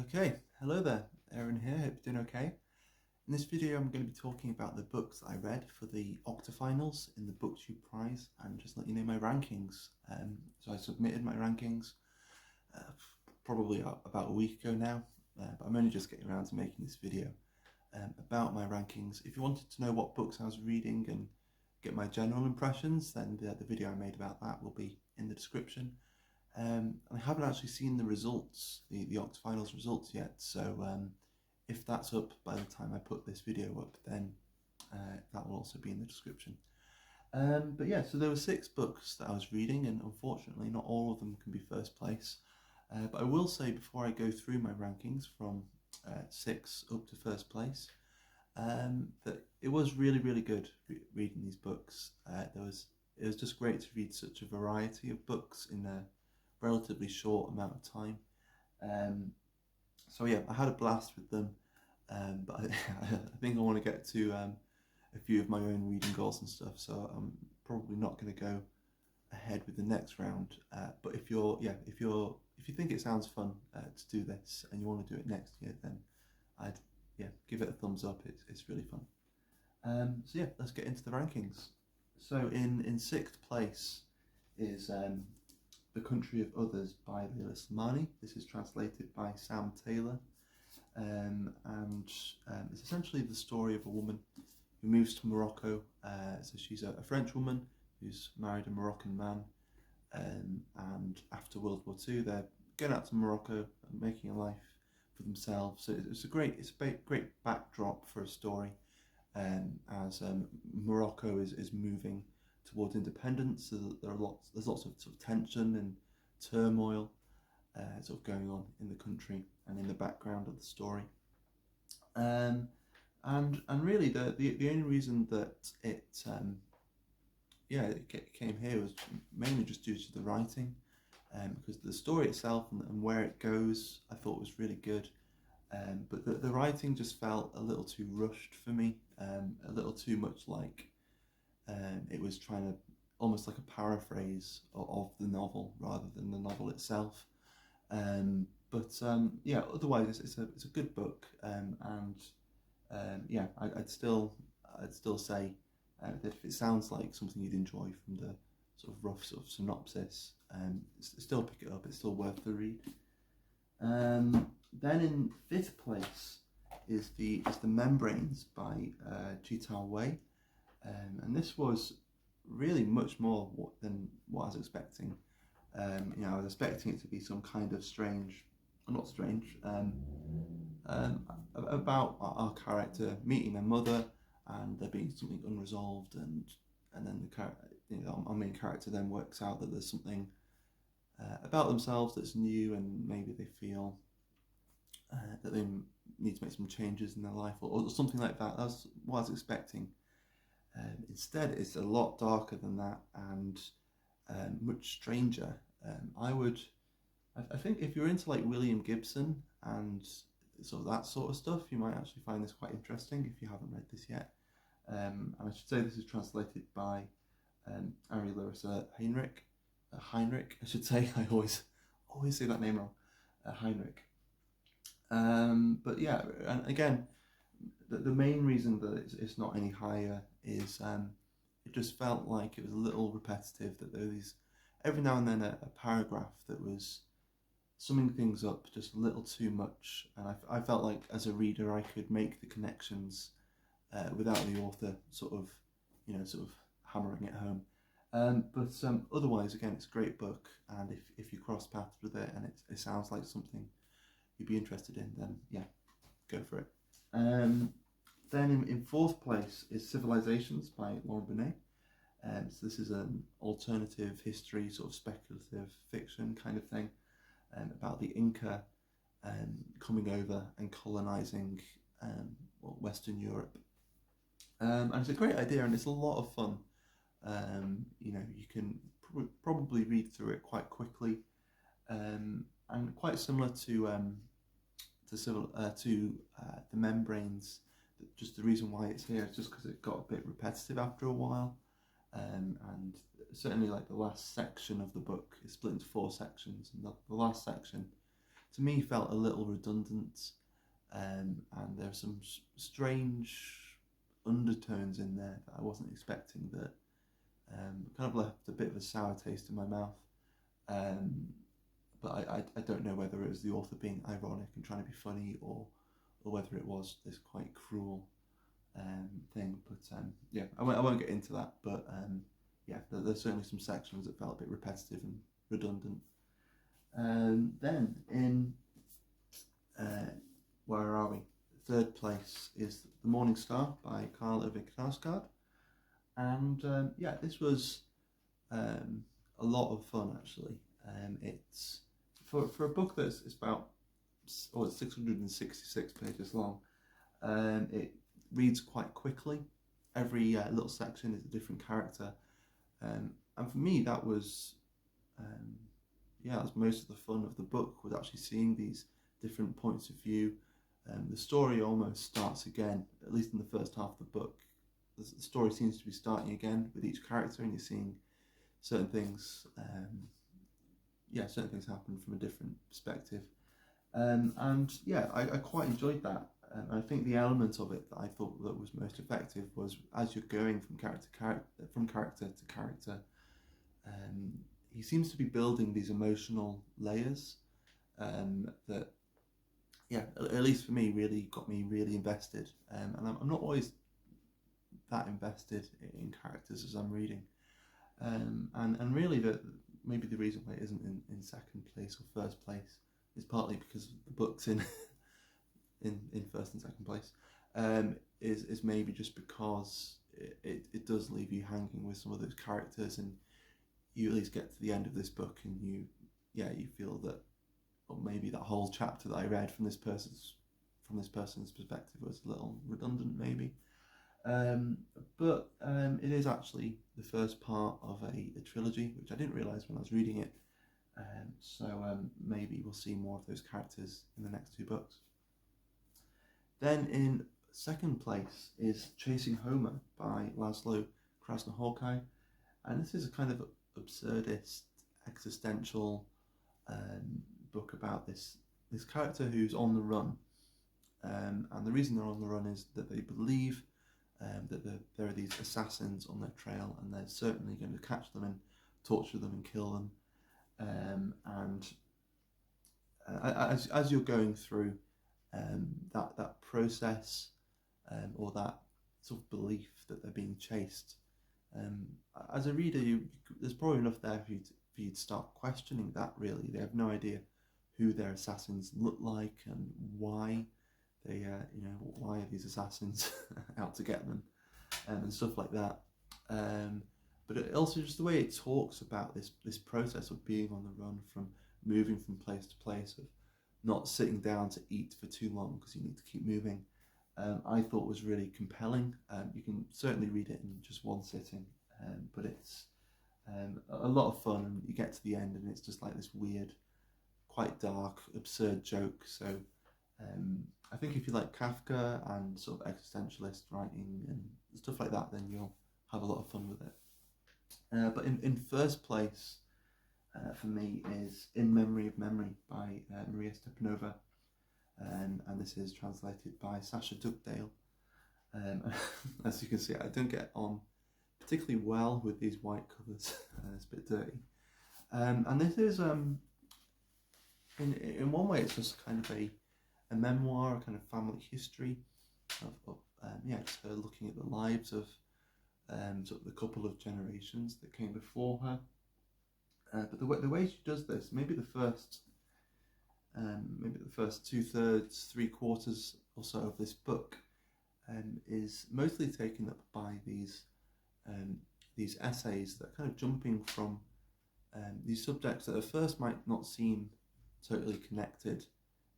Okay, hello there, Aaron here, hope you're doing okay. In this video I'm going to be talking about the books that I read for the Octofinals in the BookTube prize and just let you know my rankings. So I submitted my rankings probably about a week ago now, but I'm only just getting around to making this video about my rankings. If you wanted to know what books I was reading and get my general impressions, then the video I made about that will be in the description. I haven't actually seen the results, the Octofinals results yet, so if that's up by the time I put this video up, then that will also be in the description. But yeah, so there were 6 books that I was reading, and unfortunately not all of them can be first place. But I will say before I go through my rankings from 6 up to first place, that it was really good reading these books. It was just great to read such a variety of books in a relatively short amount of time. So yeah, I had a blast with them, but I think I want to get to a few of my own reading goals and stuff, so I'm probably not going to go ahead with the next round. But if you think it sounds fun to do this and you want to do it next year, then I'd give it a thumbs up. It's really fun. So yeah, let's get into the rankings. So in 6th place is The Country of Others by Leila Slimani. This is translated by Sam Taylor, and it's essentially the story of a woman who moves to Morocco. So she's a French woman who's married a Moroccan man, and after World War II they're going out to Morocco and making a life for themselves. So it's a great backdrop for a story, as Morocco is moving towards independence. So there's lots of sort of tension and turmoil sort of going on in the country and in the background of the story. And really the only reason that it came here was mainly just due to the writing, because the story itself and where it goes I thought was really good. But the writing just felt a little too rushed for me, a little too much like it was trying to, almost like a paraphrase of the novel rather than the novel itself. Otherwise it's a good book, I'd still say that if it sounds like something you'd enjoy from the sort of rough sort of synopsis, still pick it up. It's still worth the read. Then in 5th place is the Membranes by Jital Wei. And this was really much more than what I was expecting. I was expecting it to be some kind of about our character meeting their mother and there being something unresolved, and then our main character then works out that there's something about themselves that's new, and maybe they feel that they need to make some changes in their life or something like that. That's what I was expecting. Instead, it's a lot darker than that and much stranger. I think if you're into like William Gibson and sort of that sort of stuff, you might actually find this quite interesting if you haven't read this yet. And I should say this is translated by Ari Larissa Heinrich. Heinrich, I should say. I always say that name wrong. Heinrich. But yeah, and again, the main reason that it's not any higher is it just felt like it was a little repetitive, that there were these, every now and then a paragraph that was summing things up just a little too much, and I felt like as a reader I could make the connections without the author sort of hammering it home. But otherwise, again, it's a great book, and if you cross paths with it and it sounds like something you'd be interested in, then yeah, go for it. Then in 4th place is Civilizations by Lauren Benet. So this is an alternative history, sort of speculative fiction kind of thing, about the Inca coming over and colonising Western Europe. And it's a great idea, and it's a lot of fun. You can probably read through it quite quickly, and quite similar to The Membranes. Just the reason why it's here is just because it got a bit repetitive after a while, and certainly like the last section of the book is split into 4 sections, and the last section to me felt a little redundant, and there are some strange undertones in there that I wasn't expecting, that kind of left a bit of a sour taste in my mouth. But I don't know whether it was the author being ironic and trying to be funny, or whether it was this quite cruel thing. But yeah, I won't get into that. But yeah, there's certainly some sections that felt a bit repetitive and redundant. Then in where are we? Third place is The Morning Star by Karl Ove Knausgaard. And yeah, this was a lot of fun, actually. It's for a book that's about, it's 666 pages long. It reads quite quickly. Every little section is a different character, and for me that was yeah, that's most of the fun of the book, was actually seeing these different points of view. The story almost starts again, at least in the first half of the book. The story seems to be starting again with each character, and you're seeing certain things, yeah, certain things happen from a different perspective. And yeah, I quite enjoyed that. I think the element of it that I thought that was most effective was, as you're going from character to character, he seems to be building these emotional layers that, yeah, at least for me, really got me really invested. And I'm not always that invested in characters as I'm reading. And really, maybe the reason why it isn't in second place or first place is partly because the book's in first and second place. Is maybe just because it does leave you hanging with some of those characters, and you at least get to the end of this book and you feel that, or maybe that whole chapter that I read from this person's perspective was a little redundant, maybe. But it is actually the first part of a trilogy, which I didn't realise when I was reading it. So maybe we'll see more of those characters in the next two books. Then in second place is Chasing Homer by Laszlo Krasznahorkai, and this is a kind of absurdist, existential book about this character who's on the run, and the reason they're on the run is that they believe that there are these assassins on their trail, and they're certainly going to catch them and torture them and kill them. And as you're going through that process, or that sort of belief that they're being chased, as a reader, there's probably enough there for you to start questioning that. Really, they have no idea who their assassins look like and why they, why are these assassins out to get them, and stuff like that. But it also, just the way it talks about this process of being on the run, from moving from place to place, of not sitting down to eat for too long because you need to keep moving, I thought was really compelling. You can certainly read it in just one sitting, but it's a lot of fun, and you get to the end and it's just like this weird, quite dark, absurd joke. So I think if you like Kafka and sort of existentialist writing and stuff like that, then you'll have a lot of fun with it. But in first place for me is In Memory of Memory by Maria Stepanova, and this is translated by Sasha Dugdale. As you can see, I don't get on particularly well with these white covers. It's a bit dirty. And this is, in one way, it's just kind of a memoir, a kind of family history of just her looking at the lives of sort of the couple of generations that came before her. But the way she does this, maybe the first 2/3, 3/4 or so of this book is mostly taken up by these essays that are kind of jumping from these subjects that at first might not seem totally connected,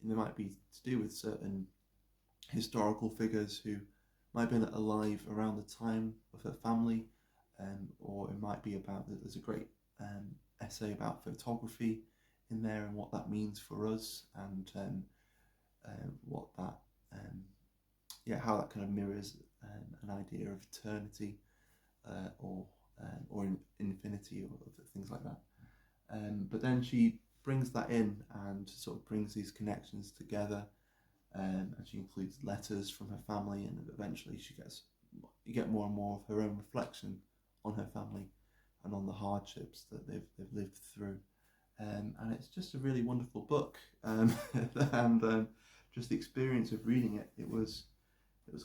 and they might be to do with certain historical figures who might have been alive around the time of her family, or it might be about, there's a great essay about photography in there and what that means for us, and what that how that kind of mirrors an idea of eternity, or infinity, or things like that. But then she brings that in and sort of brings these connections together. And she includes letters from her family, and eventually you get more and more of her own reflection on her family and on the hardships that they've lived through. And it's just a really wonderful book. And just the experience of reading it, it was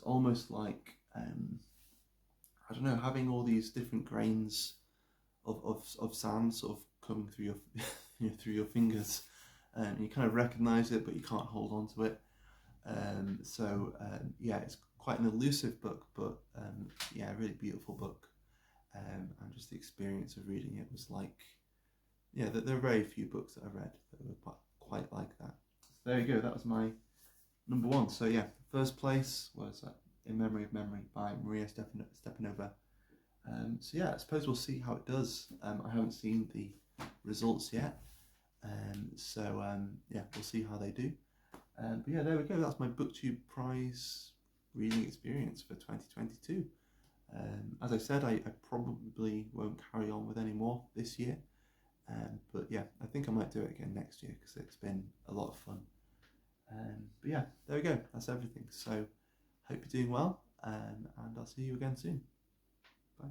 almost like, I don't know, having all these different grains of sand sort of coming through your through your fingers, and you kind of recognise it, but you can't hold on to it. Yeah, it's quite an elusive book, but yeah, a really beautiful book. And just the experience of reading it was like, yeah, there are very few books that I read that were quite like that. So there you go, that was my number one. So yeah, first place was In Memory of Memory by Maria Stepanova. So yeah, I suppose we'll see how it does. I haven't seen the results yet, yeah, we'll see how they do. But yeah, there we go. That's my BookTube prize reading experience for 2022. As I said, I probably won't carry on with any more this year. But yeah, I think I might do it again next year because it's been a lot of fun. But yeah, there we go. That's everything. So hope you're doing well, and I'll see you again soon. Bye.